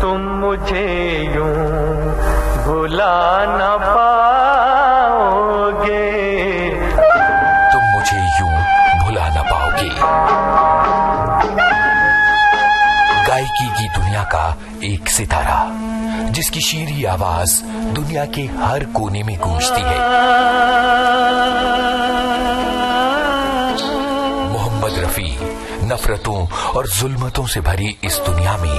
तुम मुझे यूं भुला न पाओगे, तुम मुझे यूं भुला न पाओगे। गायकी की दुनिया का एक सितारा जिसकी शीरी आवाज दुनिया के हर कोने में गूंजती है। मोहम्मद रफी नफरतों और जुल्मतों से भरी इस दुनिया में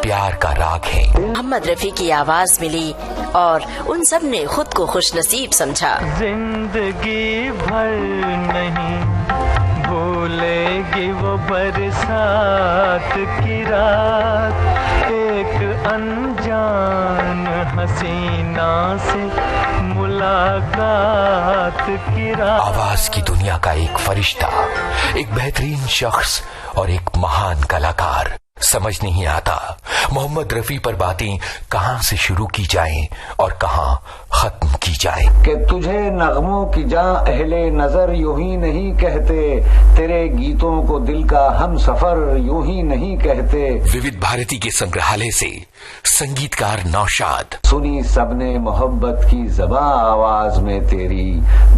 प्यार का राग है। मोहम्मद रफी की आवाज मिली और उन सब ने खुद को खुशनसीब समझा। जिंदगी भर नहीं भूलेगी वो बरसात की रात, एक अनजान हसीना से मुलाकात की रात। आवाज की दुनिया का एक फरिश्ता, एक बेहतरीन शख्स और एक महान कलाकार। समझ नहीं आता मोहम्मद रफी पर बातें कहां से शुरू की जाएं और कहां खत्म की जाएं। कि तुझे नगमों की जां अहले नजर यूं ही नहीं कहते, तेरे गीतों को दिल का हम सफर यूं ही नहीं कहते। विविध भारती के संग्रहालय से संगीतकार नौशाद। सुनी सबने मोहब्बत की ज़बां आवाज में तेरी,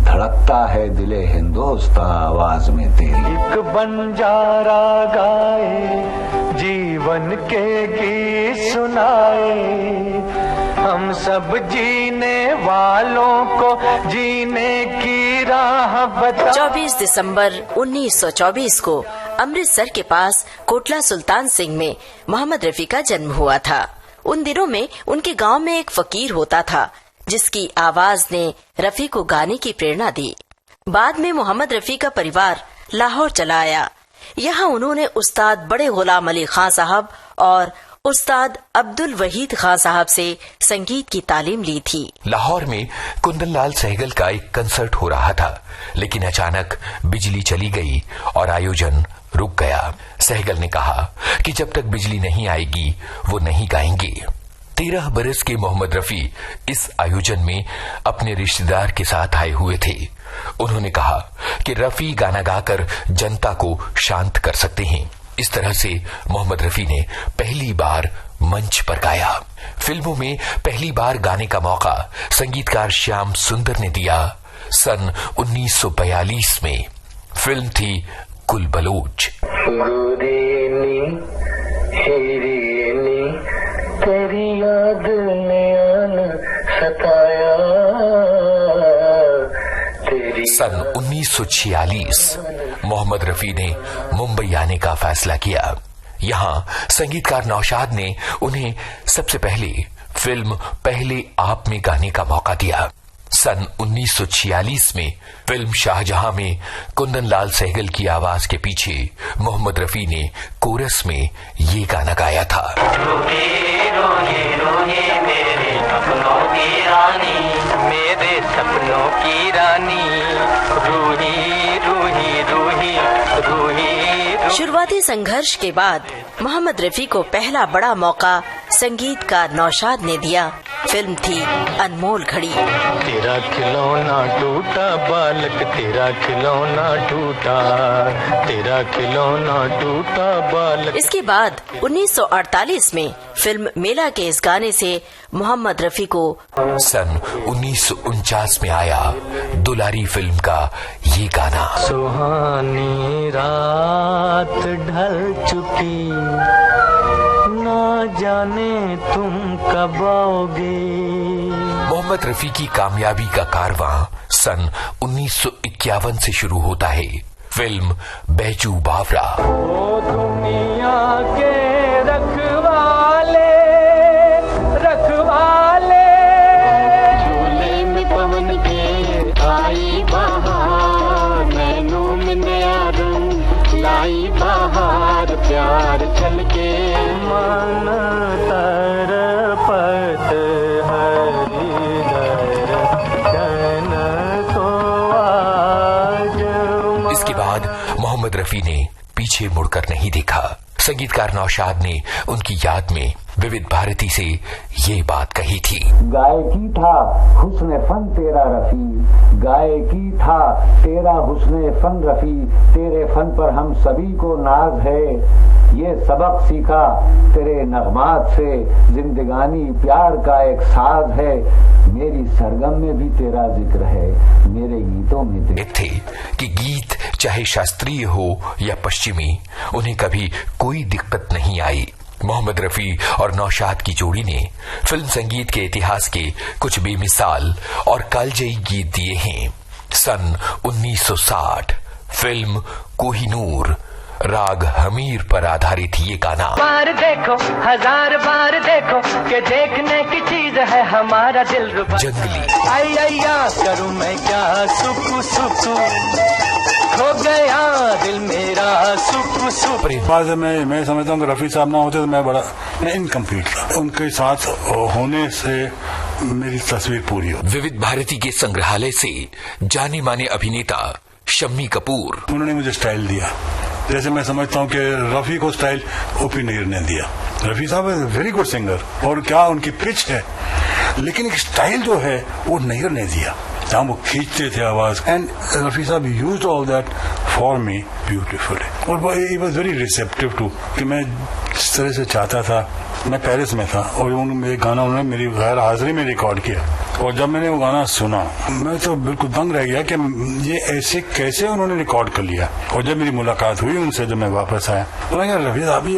धड़कता है दिले हिंदोस्तां आवाज में तेरी। एक बंजारा गाए जीवन के गीत सुनाए, हम सब जीने वालों को जीने की राह बता। 24 दिसंबर 1924 को अमृतसर के पास कोटला सुल्तान सिंह में मोहम्मद रफी का जन्म हुआ था। उन दिनों में उनके गांव में एक फकीर होता था जिसकी आवाज ने रफी को गाने की प्रेरणा दी। बाद में मोहम्मद रफी का परिवार लाहौर चला आया। यहाँ उन्होंने उस्ताद बड़े गुलाम अली खां साहब और उस्ताद अब्दुल वहीद खां साहब से संगीत की तालीम ली थी। लाहौर में कुंदन लाल सहगल का एक कंसर्ट हो रहा था, लेकिन अचानक बिजली चली गई और आयोजन रुक गया। सहगल ने कहा कि जब तक बिजली नहीं आएगी वो नहीं गाएंगे। 13 बरस के मोहम्मद रफी इस आयोजन में अपने रिश्तेदार के साथ आए हुए थे। उन्होंने कहा कि रफी गाना गाकर जनता को शांत कर सकते हैं। इस तरह से मोहम्मद रफी ने पहली बार मंच पर गाया। फिल्मों में पहली बार गाने का मौका संगीतकार श्याम सुंदर ने दिया। सन 1942 में फिल्म थी गुल बलोच। तेरी याद ने आना सताया। सन 1946 मोहम्मद रफी ने मुंबई आने का फैसला किया। यहाँ संगीतकार नौशाद ने उन्हें सबसे पहले फिल्म पहले आप में गाने का मौका दिया। सन 1946 में फिल्म शाहजहां में कुंदन लाल सहगल की आवाज के पीछे मोहम्मद रफी ने कोरस में ये गाना गाया था। रोही रोही रोही मेरे सपनों की रानी, मेरे सपनों की रानी, रूही रूही रूही रूही। शुरुआती संघर्ष के बाद मोहम्मद रफी को पहला बड़ा मौका संगीतकार नौशाद ने दिया। फिल्म थी अनमोल घड़ी। तेरा खिलौना टूटा बालक, तेरा खिलौना टूटा, तेरा खिलौना टूटा बालक। इसके बाद 1948 में फिल्म मेला के इस गाने से मोहम्मद रफी को सन 1949 में आया दुलारी फिल्म का ये गाना। सुहानी रात ढल चुकी, ना जाने तुम कब आओगे। मोहम्मद रफी की कामयाबी का कारवां सन 1951 से शुरू होता है। फिल्म बैजू बावरा। ओ दुनिया के रखवाले रखवाले, झूले में पवन के आई बहार, नैनों में नया रंग लाई बहार, प्यार छलके मन तरपत हरिदर को आज। इसके बाद मोहम्मद रफी ने पीछे मुड़कर नहीं देखा। संगीतकार नौशाद ने उनकी याद में विविध भारती से ये बात कही थी। गायकी था हुस्न फन तेरा रफी, गायकी था तेरा हुस्न फन रफी, तेरे फन पर हम सभी को नाज है। ये सबक सीखा तेरे नगमात से, जिंदगानी प्यार का एक साज है, मेरी सरगम में भी तेरा जिक्र है, मेरे गीतों में थे कि गीत चाहे शास्त्रीय हो या पश्चिमी, उन्हें कभी कोई दिक्कत नहीं आई। मोहम्मद रफी और नौशाद की जोड़ी ने फिल्म संगीत के इतिहास के कुछ बेमिसाल और कालजयी गीत दिए हैं। सन 1960 फिल्म कोहिनूर, राग हमीर पर आधारित ये गाना। बार देखो, हजार बार देखो कि देखने की चीज है हमारा दिल रुबा। जंगली आया करूं मैं क्या, सुकू सुकू खो गया दिल मेरा, सुकू सुकू। बाद मैं समझता हूँ कि रफी साहब ना होते तो मैं बड़ा इनकम्प्लीट था। उनके साथ होने से मेरी तस्वीर पूरी हो। विविध भारती के संग्रहालय से जाने माने अभिनेता शम्मी कपूर। उन्होंने मुझे स्टाइल दिया, जैसे मैं समझता हूँ कि रफी को स्टाइल ओपी नईर ने दिया। रफी साहब इज वेरी गुड सिंगर और क्या उनकी पिच है, लेकिन एक स्टाइल जो है वो नईर ने दिया, जहाँ वो खींचते थे आवाज। एंड रफी साहब used all that for me beautifully. और he was very receptive to कि मैं जिस तरह से चाहता था। मैं पेरिस में था और मेरे गाना उन्होंने मेरी गैर हाजिरी में रिकॉर्ड किया, और जब मैंने वो गाना सुना मैं तो बिल्कुल दंग रह गया कि ये ऐसे कैसे उन्होंने रिकॉर्ड कर लिया। और जब मेरी मुलाकात हुई उनसे, जब मैं वापस आया, उन्होंने कहा रफी साहब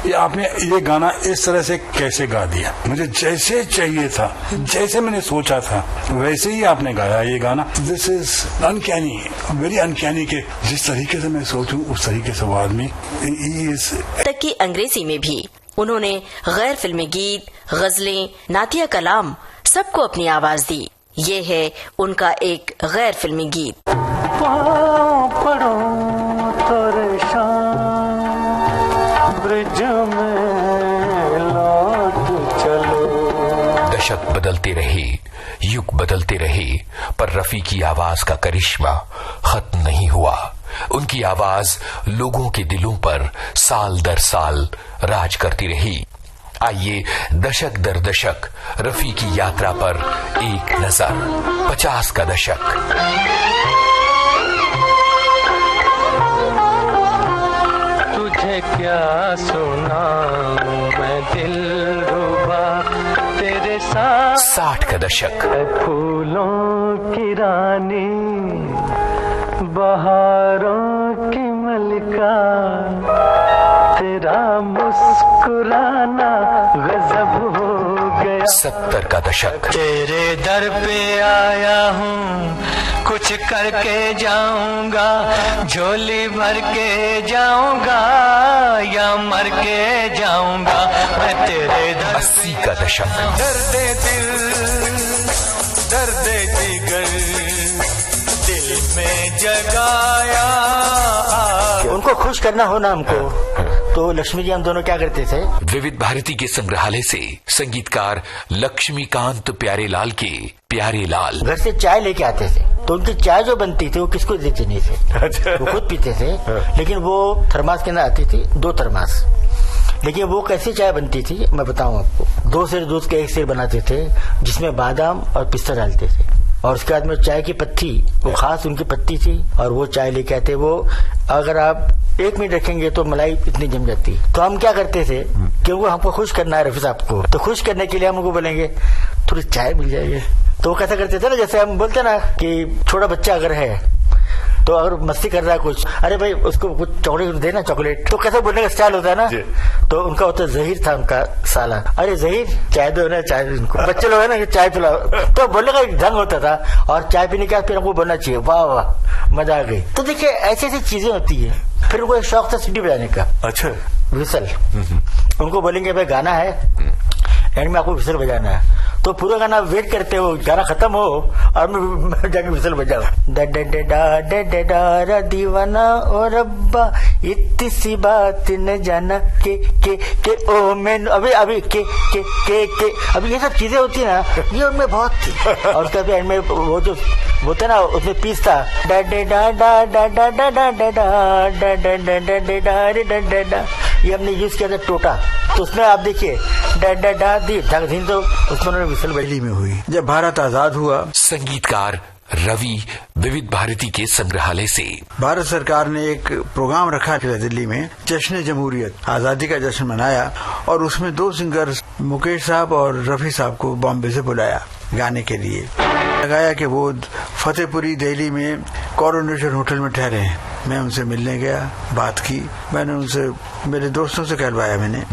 ये आपने ये गाना इस तरह से कैसे गा दिया, मुझे जैसे चाहिए था, जैसे मैंने सोचा था वैसे ही आपने गाया ये गाना। This is uncanny, very uncanny के जिस तरीके से मैं सोचूं उस तरीके से वो आदमी इज। तक की अंग्रेजी में भी उन्होंने गैर फिल्मी गीत, गजलें, नातिया कलाम सबको अपनी आवाज दी। ये है उनका एक गैर फिल्मी गीत। पढ़ो तोरे शाम ब्रिज में लौट चलो। दशक बदलते रहे, युग बदलते रहे, पर रफी की आवाज का करिश्मा खत्म नहीं हुआ। उनकी आवाज लोगों के दिलों पर साल दर साल राज करती रही। आइए दशक दर दशक रफी की यात्रा पर एक नजर। 50 का दशक। तुझे क्या सुनाऊं मैं दिलरुबा तेरे साथ। 60 का दशक। फूलों की रानी, बहारों की मलिका, तेरा मुस्कुराना गजब हो गया। 70 का दशक। तेरे दर पे आया हूँ, कुछ करके जाऊंगा, झोली भर के जाऊंगा या मर के जाऊंगा मैं तेरे दर। 80 का दशक। दर्दे दिल, दर्दे जिगर, दिल में जगाया। उनको खुश करना हो ना हमको, तो लक्ष्मी जी हम दोनों क्या करते थे। विविध भारती के संग्रहालय से संगीतकार लक्ष्मीकांत प्यारेलाल के प्यारे लाल घर से चाय लेके आते थे, तो उनकी चाय जो बनती थी वो किसको देते नहीं थे, वो खुद पीते थे। लेकिन वो थर्मास के अंदर आती थी, 2 थर्मास। लेकिन वो कैसी चाय बनती थी मैं बताऊं आपको। 2 सेर दूध के 1 सेर बनाते थे, जिसमें बादाम और पिस्ता डालते थे, और उसके बाद में चाय की पत्ती, वो खास उनकी पत्ती थी, और वो चाय लेके आते। वो अगर आप 1 मिनट रखेंगे तो मलाई इतनी जम जाती। तो हम क्या करते थे, क्योंकि हमको खुश करना है रफी साहब को, तो खुश करने के लिए हम उनको बोलेंगे थोड़ी चाय मिल जाएगी। तो वो कैसा करते थे ना, जैसे हम बोलते ना कि छोटा बच्चा अगर है तो अगर मस्ती कर रहा है कुछ, अरे भाई उसको कुछ चॉकलेट देना, चॉकलेट। तो कैसा बोलने का स्टाइल होता है ना, तो उनका होता जहीर था उनका साला, अरे जहीर चाय दो ना, चाय उनको बच्चे लोग है ना कि चाय पिलाओ, तो बोलने का एक ढंग होता था। और चाय पीने के बाद फिर हमको बोलना चाहिए वाह वाह मजा आ गई। तो देखिए ऐसी ऐसी चीजें होती है। फिर उनको एक शौक था सीटी बजाने का। अच्छा। विसल। उनको बोलेंगे भाई गाना है, एंड में आपको विसल बजाना है, तो पूरा गाना वेट करते हो, गाना खत्म हो और मैं जाके विसल बजाओ। डा दीवाना और रब्बा इतनी सी बात न जाना के ओ मैं अभी के अभी ये सब चीजें होती है ना, ये उनमें बहुत थी। और उसके बाद में वो जो होता ना, उसमें पीस था डा डा डा डा डा डा डा डा डा डा डा डा डा डा, ये हमने यूज किया था टोटा। तो उसमें आप देखिए डा डा डा दी, तो उसमें विसल बजली में हुई। जब भारत आजाद हुआ, संगीतकार रवि विविध भारती के संग्रहालय से। भारत सरकार ने एक प्रोग्राम रखा दिल्ली में, जश्न जमहूरियत, आजादी का जश्न मनाया, और उसमें 2 सिंगर मुकेश साहब और रफी साहब को बॉम्बे से बुलाया गाने के लिए। लगाया कि वो फतेहपुरी दिल्ली में कोरोनेशन होटल में ठहरे हैं। मैं उनसे मिलने गया, बात की, मैंने उनसे, मेरे दोस्तों से कहलवाया मैंने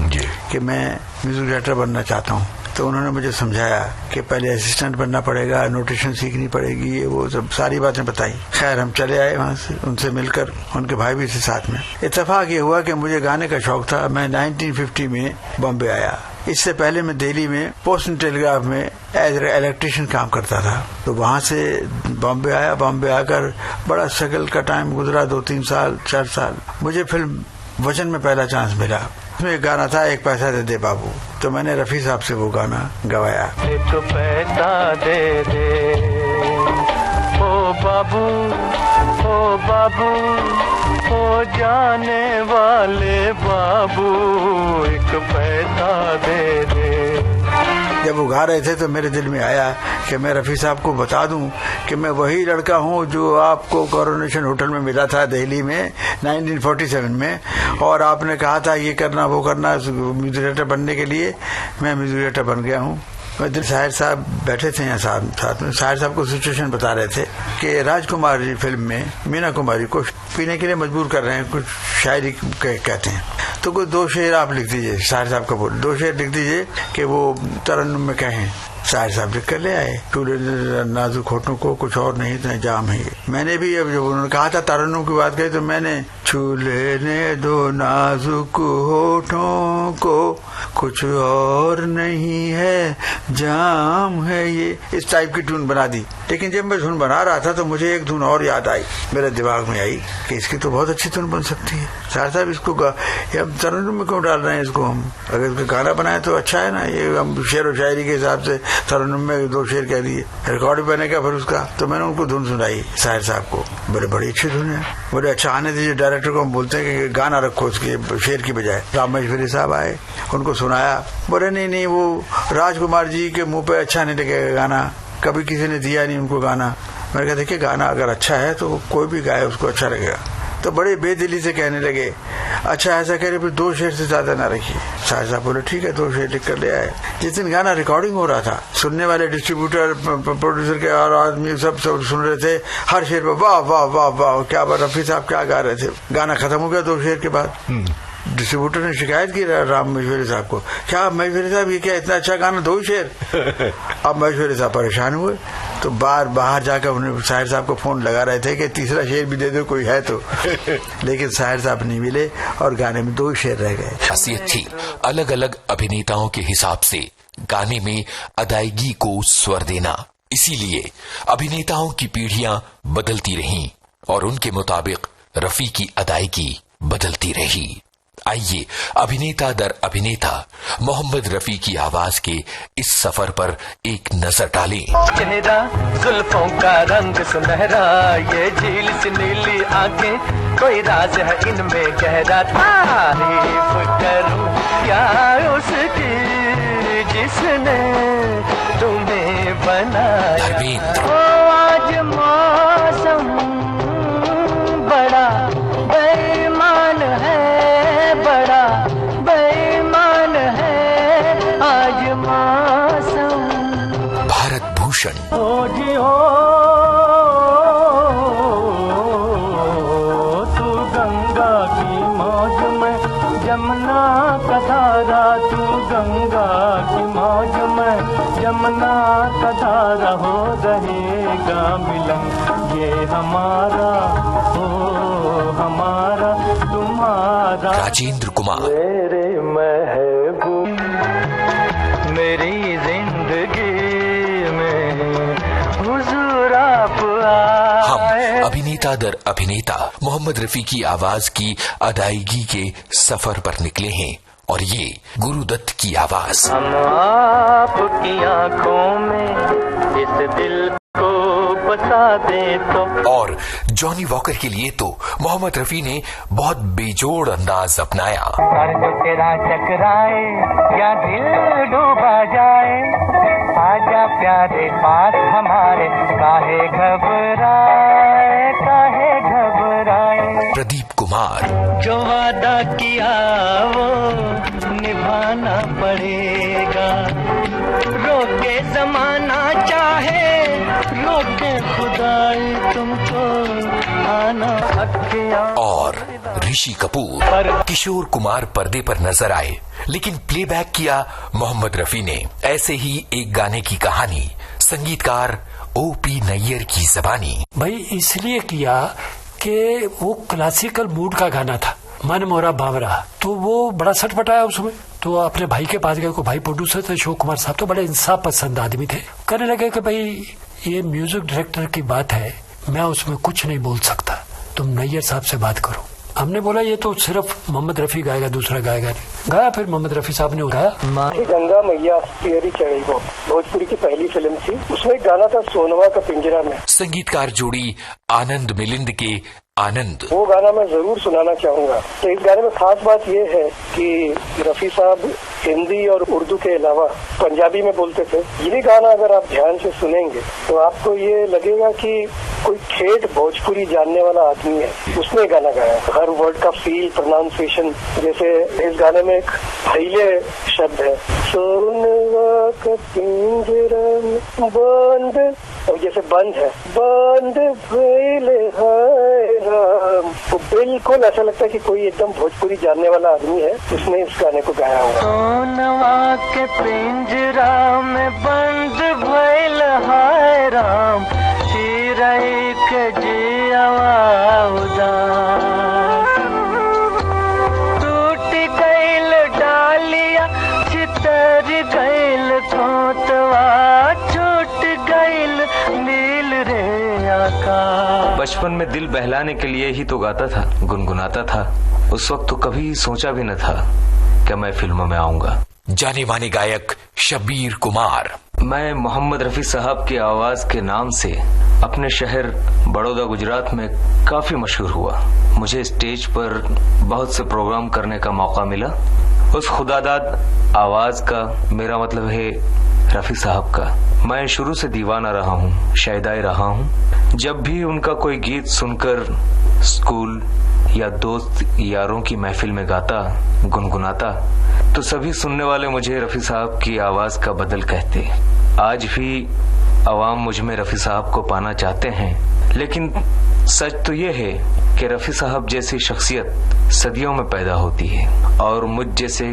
कि मैं म्यूजिक डायरेक्टर बनना चाहता हूँ। तो उन्होंने मुझे समझाया कि पहले असिस्टेंट बनना पड़ेगा, नोटेशन सीखनी पड़ेगी, ये वो सब सारी बातें बताई। खैर हम चले आए वहाँ से, उनसे मिलकर, उनके भाई भी थे साथ में। इत्तेफाक ये हुआ कि मुझे गाने का शौक था। मैं 1950 में बॉम्बे आया। इससे पहले मैं दिल्ली में पोस्ट एंड टेलीग्राफ में एज इलेक्ट्रिशियन काम करता था। तो वहाँ से बॉम्बे आया। बॉम्बे आकर बड़ा स्ट्रगल का टाइम गुजरा, 2-3 साल 4 साल। मुझे फिल्म वचन में पहला चांस मिला। उसमें एक गाना था, एक पैसा दे दे बाबू। तो मैंने रफी साहब से वो गाना गवाया। एक पैसा दे दे ओ बाबू, ओ बाबू, ओ जाने वाले बाबू, एक पैसा दे दे। जब वो गा रहे थे तो मेरे दिल में आया कि मैं रफी साहब को बता दूं कि मैं वही लड़का हूं जो आपको कोरोनेशन होटल में मिला था दिल्ली में 1947 में, और आपने कहा था ये करना वो करना म्यूजिक डायरेक्टर बनने के लिए। मैं म्यूजिक डायरेक्टर बन गया हूं। साहिर साहब बैठे थे यहाँ साथ में। साहिर साहब को सिचुएशन बता रहे थे कि राजकुमारी फिल्म में मीना कुमारी को पीने के लिए मजबूर कर रहे हैं, कुछ शायरी कहते हैं। तो कोई 2 शेर आप लिख दीजिए। साहिर साहब का बोल 2 शेर लिख दीजिए कि वो तरन्नुम में कहें। साहिर साहब लिख कर ले आए, टूले नाजुक होठों को कुछ और नहीं था जाम है। मैंने भी, अब जब उन्होंने कहा था तरन्नुम की बात कही, तो मैंने छू लेने दो नाजुक होठों को, कुछ और नहीं है जाम है ये, इस टाइप की धुन बना दी। लेकिन जब मैं धुन बना रहा था तो मुझे एक धुन और याद आई, मेरे दिमाग में आई कि इसकी तो बहुत अच्छी धुन बन सकती है। साहिर साहब इसको हम तरन्नुम में क्यों डाल रहे हैं इसको? हम अगर इसका गाना बनाए तो अच्छा है ना। ये हम शेर और शायरी के हिसाब से तरन्नुम में 2 शेर कह दिए, रिकॉर्ड बनेगा फिर उसका। तो मैंने उनको धुन सुनाई साहिर साहब को। बड़ी अच्छी धुन है, बड़े अच्छा आने दीजिए। डायरेक्टर को हम बोलते हैं कि गाना रखो उसके शेर की बजाय। राम महेश्वरी साहब आए, उनको सुनाया, बोले नहीं वो राजकुमार जी के मुंह पे अच्छा नहीं लगेगा गाना, कभी किसी ने दिया नहीं उनको गाना। मैंने कहा देखिए गाना अगर अच्छा है तो कोई भी गाए उसको अच्छा लगेगा। तो बड़े बेदिली से कहने लगे, अच्छा ऐसा कह रहे फिर 2 शेर से ज्यादा ना रखिए। साहिर साहब बोले ठीक है, 2 शेर लिख कर ले आए। जिस दिन गाना रिकॉर्डिंग हो रहा था, सुनने वाले डिस्ट्रीब्यूटर, प्रोड्यूसर के और आदमी सब सुन रहे थे। हर शेर पर वाह वाह वाह वाह, क्या बात, रफी साहब क्या गा रहे थे। गाना खत्म हो गया 2 शेर के बाद। डिस्ट्रीब्यूटर ने शिकायत की राम महेश्वरी साहब को, क्या महेश्वरी साहब ये क्या इतना अच्छा गाना 2 शेर। अब महेश्वरी साहब परेशान हुए, तो बाहर जाकर उन्हें साहिर साहब को फोन लगा रहे थे कि तीसरा शेर भी दे दो कोई है तो। लेकिन साहिर साहब नहीं मिले और गाने में 2 शेर रह गए। खासियत थी अलग अलग अभिनेताओं के हिसाब से गाने में अदायगी को स्वर देना। इसीलिए अभिनेताओं की पीढ़ियां बदलती रहीं और उनके मुताबिक रफी की अदायगी बदलती रही। आइए अभिनेता दर अभिनेता मोहम्मद रफी की आवाज के इस सफर पर एक नजर डालें। चेहरा, जुल्फों का रंग सुनहरा, ये झील सी नीली आंखें, कोई राज है इनमें गहरा। तारीफ करूं क्या उसकी जिसने तुम्हें बनाया। ओ आज मौसम बड़ा बेईमान है, बड़ा बेईमान है आज मौसम। भारत भूषण। ओ जी हो तू गंगा की मौज में, जमुना का धारा, तू गंगा की मौज में, जमुना का धारा, हो रहेगा मिलन ये हमारा, हो हमारा तुम्हारा। राजेंद्र कुमार। मेरे महबूब मेरी जिंदगी में हुजूर आप आए। हम अभिनेता दर अभिनेता मोहम्मद रफी की आवाज की अदायगी के सफर पर निकले हैं और ये गुरुदत्त की आवाज। हम आपकी आंखों में इस दिल को बसा दे तो। और जॉनी वॉकर के लिए तो मोहम्मद रफी ने बहुत बेजोड़ अंदाज अपनाया। सर जो तेरा चकराए या दिल डूबा जाए, आजा प्यारे पास हमारे, काहे घबराए, काहे घबराए। प्रदीप कुमार। जो वादा किया वो निभाना पड़ेगा, रोके जमाना चाहे रोके खुदाई, तुमको आना अखियां। और ऋषि कपूर। किशोर कुमार पर्दे पर नजर आए, लेकिन प्लेबैक किया मोहम्मद रफी ने। ऐसे ही एक गाने की कहानी संगीतकार ओपी नैयर की जबानी। भाई इसलिए किया कि वो क्लासिकल मूड का गाना था, मन मोरा बावरा, तो वो बड़ा सटपटाया उसमें। तो अपने भाई के पास गए, को भाई प्रोड्यूसर थे अशोक कुमार साहब, तो बड़े इंसाफ पसंद आदमी थे। कहने लगे कि भाई ये म्यूजिक डायरेक्टर की बात है, मैं उसमें कुछ नहीं बोल सकता, तुम नैयर साहब से बात करो। हमने बोला ये तो सिर्फ मोहम्मद रफी गाएगा, दूसरा गाएगा नहीं। गाया, फिर मोहम्मद रफी साहब ने गाया। गंगा मैया पियरी चढ़ी, वो भोजपुरी की पहली फिल्म थी, उसमें एक गाना था सोनवा का पिंजरा में। संगीतकार जोड़ी आनंद मिलिंद के आनंद। वो गाना मैं जरूर सुनाना चाहूंगा। तो इस गाने में खास बात ये है कि रफी साहब हिंदी और उर्दू के अलावा पंजाबी में बोलते थे। ये गाना अगर आप ध्यान से सुनेंगे तो आपको ये लगेगा कि कोई ठेठ भोजपुरी जानने वाला आदमी है, उसने गाना गाया। हर वर्ड का फील, प्रोनाउंसिएशन, जैसे इस गाने में एक पहले शब्द है सोनवा का पिंजरा बंद, और जैसे बंद है, बंद भइले हाय राम, वो बिल्कुल ऐसा लगता है कि कोई एकदम भोजपुरी जानने वाला आदमी है, उसने इस गाने को गाया होगा। सोनवा के पिंजरा में बंद भइल हाय राम, चिरई के जियावा उदास, टूट गइल डालिया चितर गइल खोतवा, छूट गइल नील रे आकाश। बचपन में दिल बहलाने के लिए ही तो गाता था, गुनगुनाता था। उस वक्त तो कभी सोचा भी न था कि मैं फिल्मों में आऊंगा। जाने माने गायक शब्बीर कुमार। मैं मोहम्मद रफी साहब की आवाज के नाम से अपने शहर बड़ौदा गुजरात में काफी मशहूर हुआ। मुझे स्टेज पर बहुत से प्रोग्राम करने का मौका मिला। उस खुदादाद आवाज का मेरा मतलब है रफी साहब का। मैं शुरू से दीवाना रहा हूँ, शायदाई रहा हूँ। जब भी उनका कोई गीत सुनकर स्कूल या दोस्त यारों की महफिल में गाता, गुनगुनाता, तो सभी सुनने वाले मुझे रफी साहब की आवाज का बदल कहते। आज भी अवाम मुझ में रफी साहब को पाना चाहते हैं, लेकिन सच तो ये है कि रफी साहब जैसी शख्सियत सदियों में पैदा होती है और मुझ जैसे